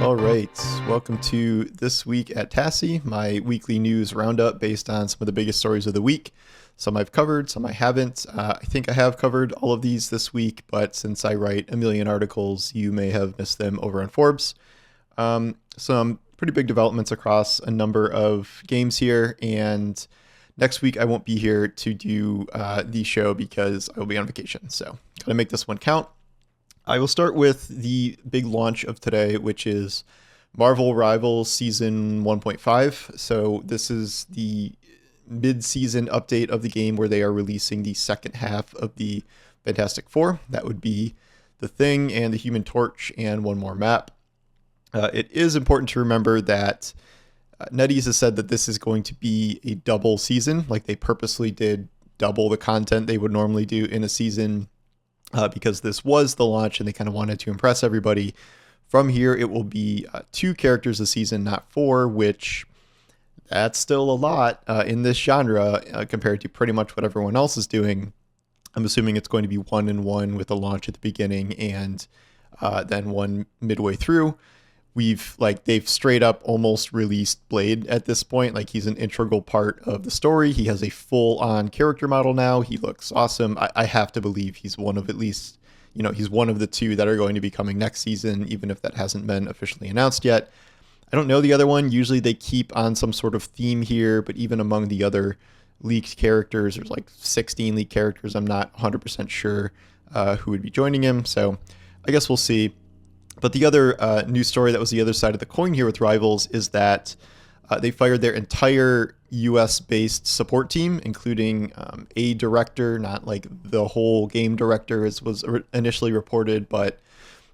All right, welcome to This Week at Tassi, my weekly news roundup based on some of the biggest stories of the week. Some I've covered, some I haven't. I think I have covered all of these this week, but since I write a million articles, you may have missed them over on Forbes. Some pretty big developments across a number of games here, and next week I won't be here to do the show because I will be on vacation, so gotta make this one count. I will start with the big launch of today, which is Marvel Rivals Season 1.5. So this is the mid-season update of the game where they are releasing the second half of the Fantastic Four. That would be the Thing and the Human Torch and one more map. It is important to remember that NetEase has said that this is going to be a double season, like they purposely did double the content they would normally do in a season. Because this was the launch and they kind of wanted to impress everybody. From here, it will be 2 characters a season, not 4, which that's still a lot in this genre compared to pretty much what everyone else is doing. I'm assuming it's going to be 1 and 1 with a launch at the beginning and then one midway through. They've straight up almost released Blade at this point. Like, he's an integral part of the story. He has a full-on character model now. He looks awesome. I have to believe he's one of he's one of the 2 that are going to be coming next season, even if that hasn't been officially announced yet. I don't know the other one. Usually they keep on some sort of theme here, but even among the other leaked characters, there's like 16 leaked characters. I'm not 100% sure who would be joining him, so I guess we'll see. But the other news story that was the other side of the coin here with Rivals is that they fired their entire US-based support team, including a director, not like the whole game director as was initially reported, but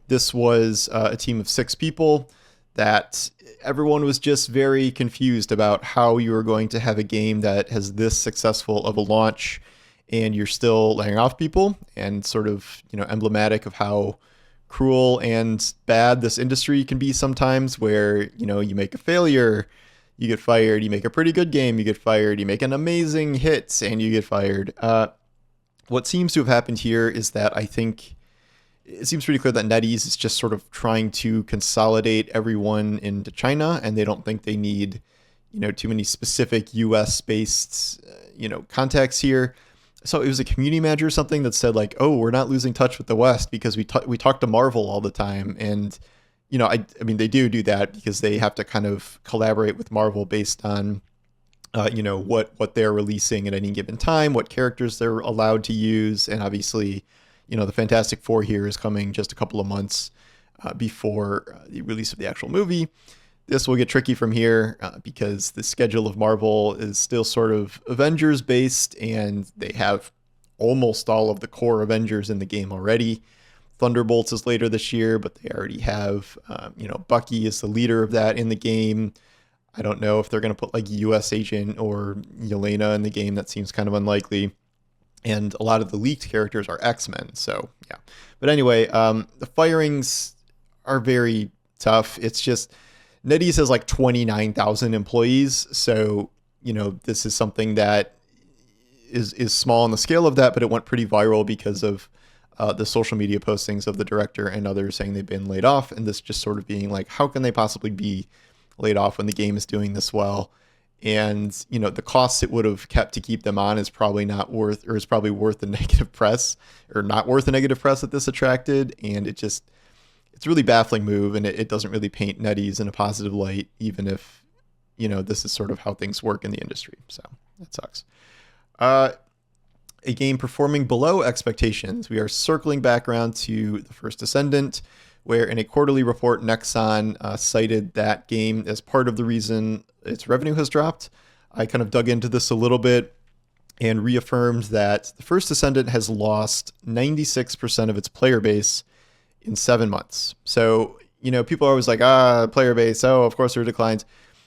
this was a team of 6 people that everyone was just very confused about how you are going to have a game that has this successful of a launch and you're still laying off people, and sort of, emblematic of how cruel and bad this industry can be sometimes, where you make a failure, you get fired, you make a pretty good game, you get fired, you make an amazing hit and you get fired. What seems to have happened here is that I think it seems pretty clear that NetEase is just sort of trying to consolidate everyone into China, and they don't think they need too many specific US based contacts here. So it was a community manager or something that said like, oh, we're not losing touch with the West because we talk to Marvel all the time. And, I mean, they do that because they have to kind of collaborate with Marvel based on, what they're releasing at any given time, what characters they're allowed to use. And obviously, the Fantastic Four here is coming just a couple of months before the release of the actual movie. This will get tricky from here because the schedule of Marvel is still sort of Avengers based, and they have almost all of the core Avengers in the game already. Thunderbolts is later this year, but they already have, Bucky is the leader of that in the game. I don't know if they're going to put like US Agent or Yelena in the game. That seems kind of unlikely. And a lot of the leaked characters are X-Men. So yeah, but anyway, the firings are very tough. It's just, NetEase has like 29,000 employees, so this is something that is small on the scale of that, but it went pretty viral because of the social media postings of the director and others saying they've been laid off, and this just sort of being like, how can they possibly be laid off when the game is doing this well? And the costs it would have kept to keep them on is probably not worth, or is probably worth the negative press, or not worth the negative press that this attracted, and it's a really baffling move, and it doesn't really paint NetEase in a positive light, even if, this is sort of how things work in the industry. So that sucks. A game performing below expectations. We are circling back around to the first Descendant, where in a quarterly report, Nexon cited that game as part of the reason its revenue has dropped. I kind of dug into this a little bit and reaffirmed that the first Descendant has lost 96% of its player base in 7 months. So, people are always like, player base, of course there are declines.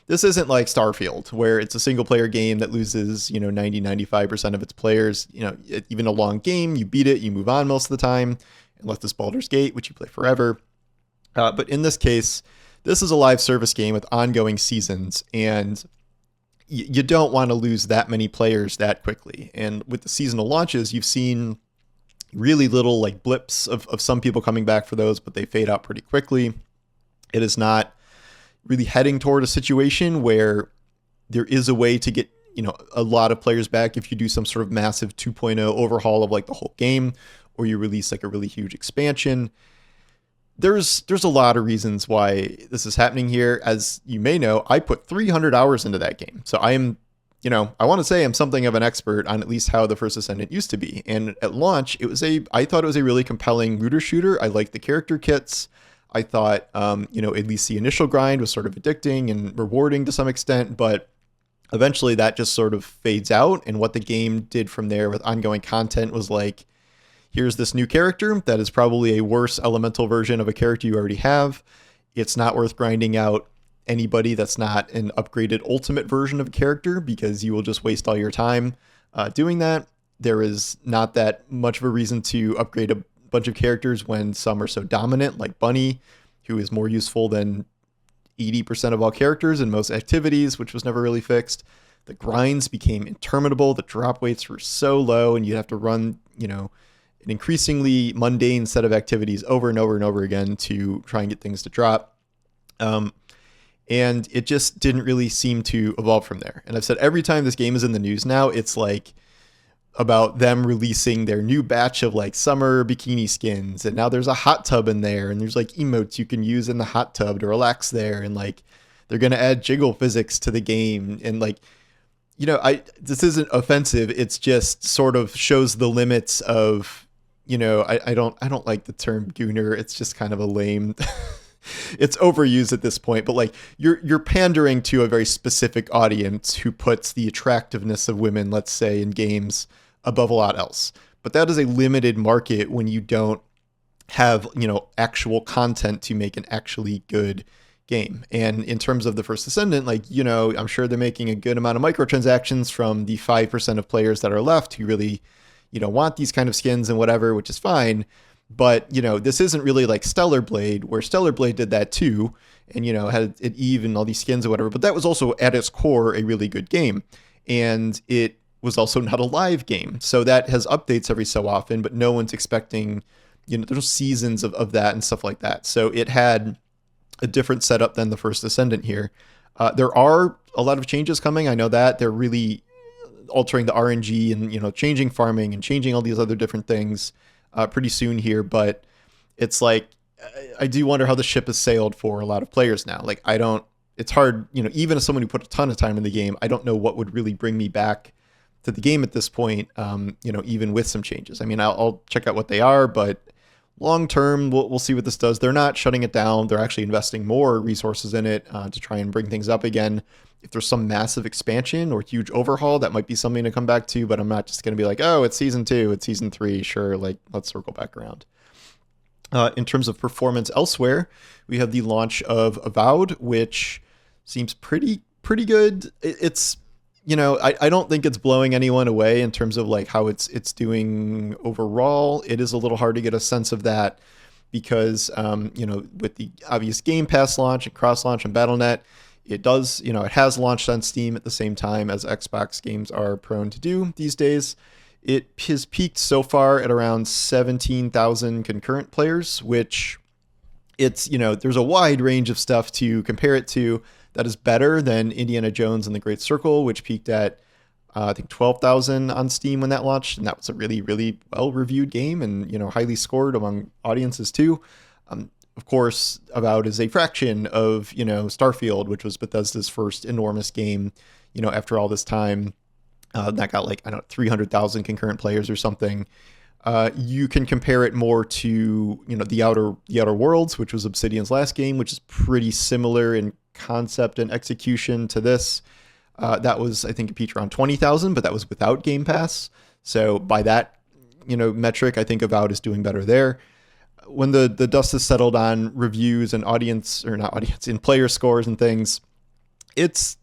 This isn't like Starfield, where it's a single player game that loses, 95% of its players. Even a long game, you beat it, you move on most of the time, unless this Baldur's Gate, which you play forever. But in this case, this is a live service game with ongoing seasons, and you don't want to lose that many players that quickly. And with the seasonal launches, you've seen really little like blips of some people coming back for those, but they fade out pretty quickly. It is not really heading toward a situation where there is a way to get, a lot of players back if you do some sort of massive 2.0 overhaul of like the whole game, or you release like a really huge expansion. There's a lot of reasons why this is happening here. As you may know, I put 300 hours into that game. So I am, I want to say I'm something of an expert on at least how the first Descendant used to be. And at launch, I thought it was a really compelling looter shooter. I liked the character kits. I thought, at least the initial grind was sort of addicting and rewarding to some extent, but eventually that just sort of fades out. And what the game did from there with ongoing content was like, here's this new character that is probably a worse elemental version of a character you already have. It's not worth grinding out anybody that's not an upgraded ultimate version of a character, because you will just waste all your time doing that. There is not that much of a reason to upgrade a bunch of characters when some are so dominant, like Bunny, who is more useful than 80% of all characters in most activities, which was never really fixed. The grinds became interminable. The drop weights were so low, and you'd have to run, an increasingly mundane set of activities over and over and over again to try and get things to drop. And it just didn't really seem to evolve from there. And I've said every time this game is in the news now, it's like about them releasing their new batch of like summer bikini skins, and now there's a hot tub in there, and there's like emotes you can use in the hot tub to relax there, and like they're going to add jiggle physics to the game. And like, this isn't offensive, it's just sort of shows the limits of, I don't like the term gooner. It's just kind of a lame it's overused at this point, but like you're pandering to a very specific audience who puts the attractiveness of women, let's say, in games above a lot else. But that is a limited market when you don't have, actual content to make an actually good game. And in terms of the first Descendant, like, I'm sure they're making a good amount of microtransactions from the 5% of players that are left who really, want these kind of skins and whatever, which is fine. But, this isn't really like Stellar Blade, where Stellar Blade did that too, and, had it Eve and all these skins or whatever. But that was also at its core a really good game. And it was also not a live game. So that has updates every so often, but no one's expecting, there's seasons of that and stuff like that. So it had a different setup than the first Descendant here. There are a lot of changes coming. I know that they're really altering the RNG and, changing farming and changing all these other different things pretty soon here. But it's like, I do wonder how the ship has sailed for a lot of players now. Like, it's hard, even as someone who put a ton of time in the game, I don't know what would really bring me back to the game at this point, even with some changes. I mean, I'll check out what they are, but long term, we'll see what this does. They're not shutting it down. They're actually investing more resources in it to try and bring things up again. If there's some massive expansion or huge overhaul, that might be something to come back to, but I'm not just going to be like, oh, it's season 2, it's season 3. Sure, like, let's circle back around. In terms of performance elsewhere, we have the launch of Avowed, which seems pretty good. It's, I don't think it's blowing anyone away in terms of like how it's doing overall. It is a little hard to get a sense of that because, with the obvious Game Pass launch and cross launch and Battle.net, it does, it has launched on Steam at the same time as Xbox games are prone to do these days. It has peaked so far at around 17,000 concurrent players, which it's, there's a wide range of stuff to compare it to that is better than Indiana Jones and the Great Circle, which peaked at, I think 12,000 on Steam when that launched. And that was a really, really well-reviewed game and, highly scored among audiences too. Of course, Avowed is a fraction of, Starfield, which was Bethesda's first enormous game, after all this time. That got 300,000 concurrent players or something. You can compare it more to, the Outer Worlds, which was Obsidian's last game, which is pretty similar in concept and execution to this. That was, I think, it peaked around 20,000, but that was without Game Pass. So by that, metric, I think Avowed is doing better there. When the dust has settled on reviews and in player scores and things, it's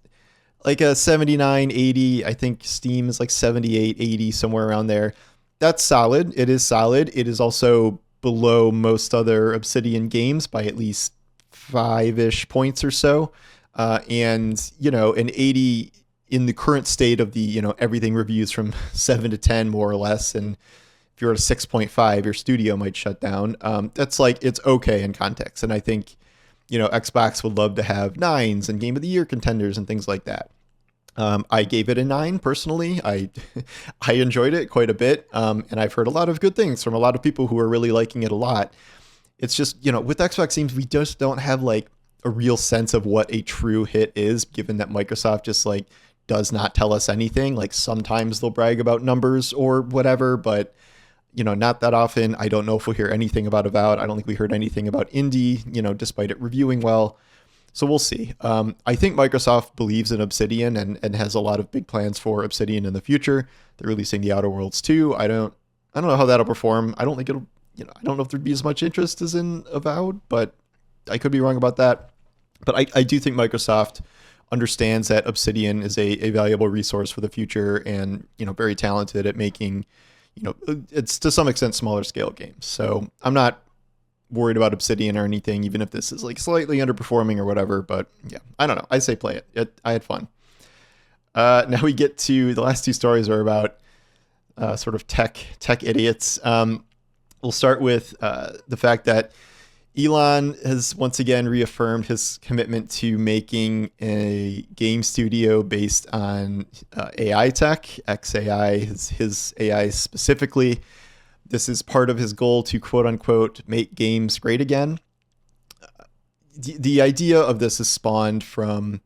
like a 79, 80. I think Steam is like 78, 80, somewhere around there. That's solid. It is solid. It is also below most other Obsidian games by at least 5-ish points or so. And, an 80 in the current state of the, everything reviews from 7 to 10 more or less. And if you're at a 6.5, your studio might shut down. That's like, it's okay in context. And I think, Xbox would love to have nines and Game of the Year contenders and things like that. I gave it a 9 personally. I I enjoyed it quite a bit, and I've heard a lot of good things from a lot of people who are really liking it a lot. It's just, with Xbox games, we just don't have like a real sense of what a true hit is, given that Microsoft just like does not tell us anything. Like sometimes they'll brag about numbers or whatever, but not that often. I don't know if we'll hear anything about Avowed. I don't think we heard anything about Indie, despite it reviewing well. So we'll see. I think Microsoft believes in Obsidian and has a lot of big plans for Obsidian in the future. They're releasing the Outer Worlds 2. I don't know how that'll perform. I don't think it'll, I don't know if there'd be as much interest as in Avowed, but I could be wrong about that. But I do think Microsoft understands that Obsidian is a valuable resource for the future and, very talented at making, it's to some extent smaller scale games. So I'm not worried about Obsidian or anything, even if this is like slightly underperforming or whatever. But yeah, I don't know. I say play it. I had fun. Now we get to the last two stories are about sort of tech idiots. We'll start with the fact that Elon has once again reaffirmed his commitment to making a game studio based on AI tech, XAI, his AI specifically. This is part of his goal to quote unquote make games great again. The idea of this is spawned from,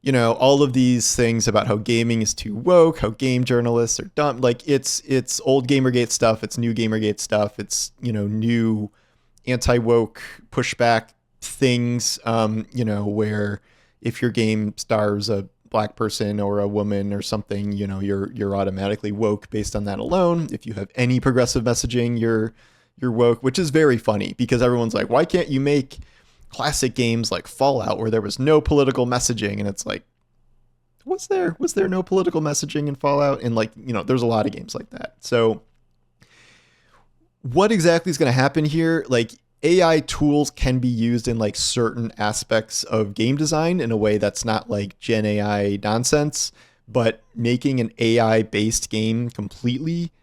all of these things about how gaming is too woke, how game journalists are dumb. Like it's old Gamergate stuff, it's new Gamergate stuff, it's new anti-woke pushback things. Where if your game stars a Black person or a woman or something, you're automatically woke based on that alone. If you have any progressive messaging, you're woke, which is very funny because everyone's like, why can't you make classic games like Fallout where there was no political messaging? And it's like, was there no political messaging in Fallout? And there's a lot of games like that. So what exactly is going to happen here? Like, AI tools can be used in like certain aspects of game design in a way that's not like Gen AI nonsense, but making an AI based game completely,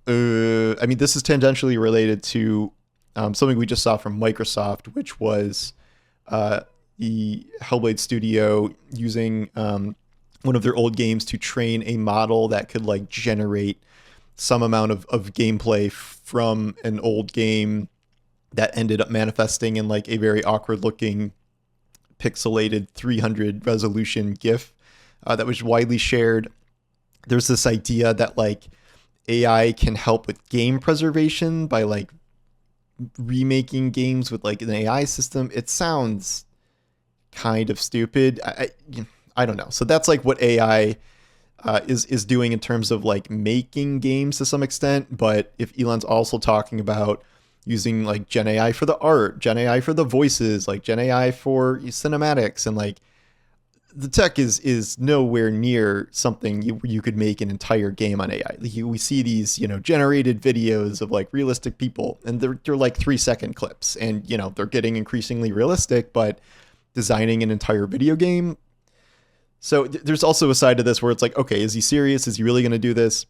this is tangentially related to something we just saw from Microsoft, which was the Hellblade studio using one of their old games to train a model that could like generate some amount of gameplay from an old game that ended up manifesting in like a very awkward looking pixelated 300 resolution GIF that was widely shared. There's this idea that like AI can help with game preservation by like remaking games with like an AI system. It sounds kind of stupid. I don't know. So that's like what AI is doing in terms of like making games to some extent. But if Elon's also talking about using like Gen AI for the art, Gen AI for the voices, like Gen AI for cinematics, and like the tech is nowhere near something you could make an entire game on AI. We see these, generated videos of like realistic people, and they're like 3-second clips, and they're getting increasingly realistic, but designing an entire video game. So there's also a side to this where it's like, okay, is he serious? Is he really going to do this?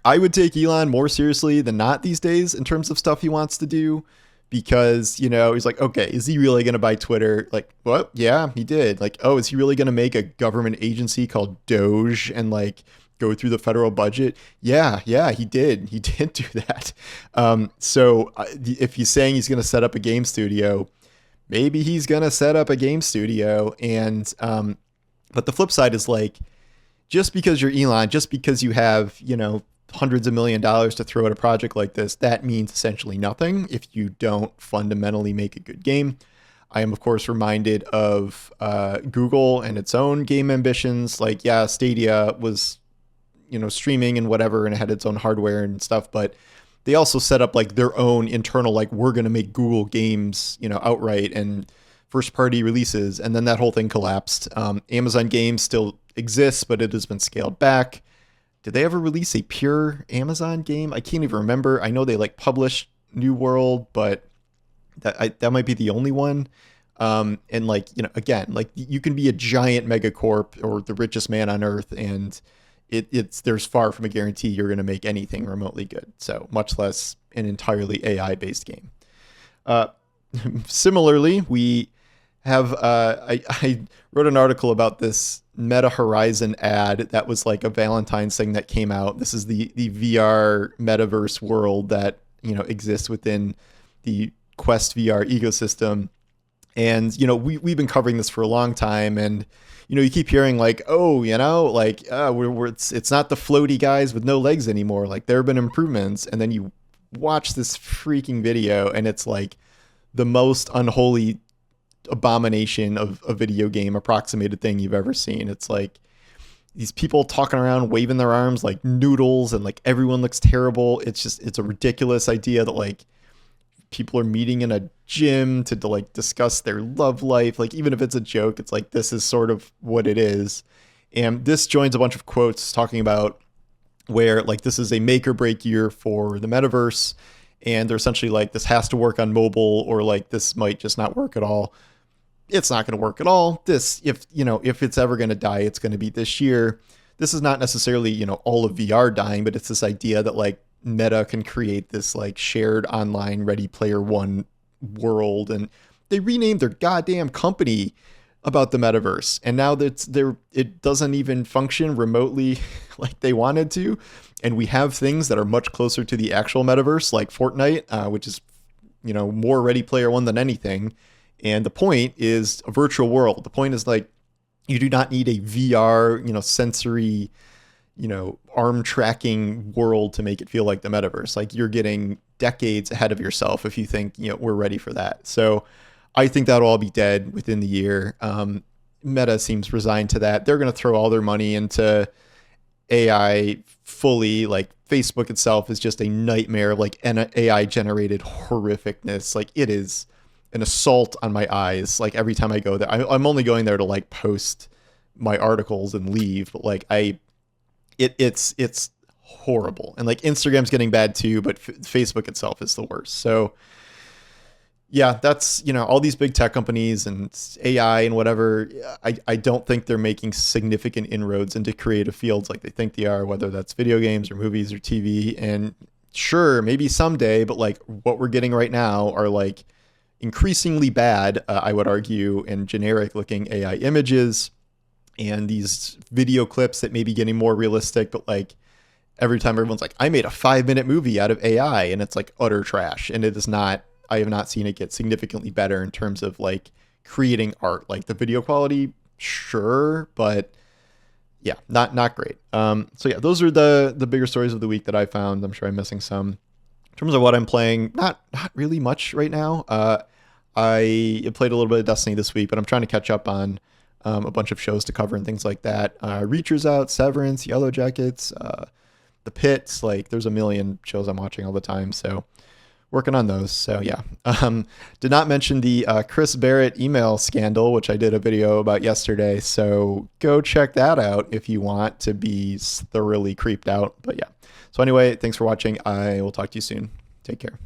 I would take Elon more seriously than not these days in terms of stuff he wants to do, because, he's like, okay, is he really going to buy Twitter? Like, what? Yeah, he did. Like, oh, is he really going to make a government agency called Doge and like go through the federal budget? Yeah, he did. He did do that. So if he's saying he's going to set up a game studio, maybe he's going to set up a game studio. And, but the flip side is like, just because you're Elon, just because you have, hundreds of $1 millions to throw at a project like this, that means essentially nothing if you don't fundamentally make a good game. I am, of course, reminded of Google and its own game ambitions. Like, yeah, Stadia was, streaming and whatever, and it had its own hardware and stuff, but they also set up like their own internal, like, we're going to make Google games, outright and first party releases. And then that whole thing collapsed. Amazon Games still exists, but it has been scaled back. Did they ever release a pure Amazon game? I can't even remember. I know they like published New World, but that might be the only one. And like, again, like you can be a giant megacorp or the richest man on earth, and there's far from a guarantee you're going to make anything remotely good. So much less an entirely AI based game. Similarly, we have I wrote an article about this Meta Horizon ad that was like a Valentine's thing that came out. This is the VR metaverse world that exists within the Quest VR ecosystem. And we've been covering this for a long time, and you keep hearing like, oh, like it's not the floaty guys with no legs anymore. Like there have been improvements, and then you watch this freaking video, and it's like the most unholy abomination of a video game approximated thing you've ever seen. It's like these people talking around waving their arms like noodles, and like everyone looks terrible. It's a ridiculous idea that like people are meeting in a gym to like discuss their love life. Like even if it's a joke, it's like this is sort of what it is. And this joins a bunch of quotes talking about where like this is a make or break year for the metaverse, and they're essentially like this has to work on mobile, or like this might just not work at all. It's not going to work at all. This, if it's ever going to die, it's going to be this year. This is not necessarily, all of VR dying, but it's this idea that like Meta can create this like shared online Ready Player One world, and they renamed their goddamn company about the metaverse, and now that it doesn't even function remotely like they wanted to, and we have things that are much closer to the actual metaverse, like Fortnite, which is more Ready Player One than anything. And the point is a virtual world. The point is like you do not need a VR, sensory, arm tracking world to make it feel like the metaverse. Like you're getting decades ahead of yourself if you think, we're ready for that. So I think that'll all be dead within the year. Meta seems resigned to that. They're going to throw all their money into AI fully. Like Facebook itself is just a nightmare, like an AI generated horrificness. Like it is an assault on my eyes. Like every time I go there, I'm only going there to like post my articles and leave. But like it's horrible. And like Instagram's getting bad too, but Facebook itself is the worst. So yeah, that's, all these big tech companies and AI and whatever. I don't think they're making significant inroads into creative fields like they think they are, whether that's video games or movies or TV. And sure, maybe someday, but like what we're getting right now are like increasingly bad, I would argue, and generic looking AI images and these video clips that may be getting more realistic, but like every time everyone's like, I made a 5-minute movie out of AI, and it's like utter trash. And it is not, I have not seen it get significantly better in terms of like creating art. Like the video quality, sure, but yeah, not great. So yeah, those are the bigger stories of the week that I found. I'm sure I'm missing some. In terms of what I'm playing, not really much right now. I played a little bit of Destiny this week, but I'm trying to catch up on a bunch of shows to cover and things like that. Reacher's out, Severance, Yellow Jackets, The Pits. Like there's a million shows I'm watching all the time, so working on those. So yeah, did not mention the Chris Barrett email scandal, which I did a video about yesterday. So go check that out if you want to be thoroughly creeped out. But yeah. So anyway, thanks for watching. I will talk to you soon. Take care.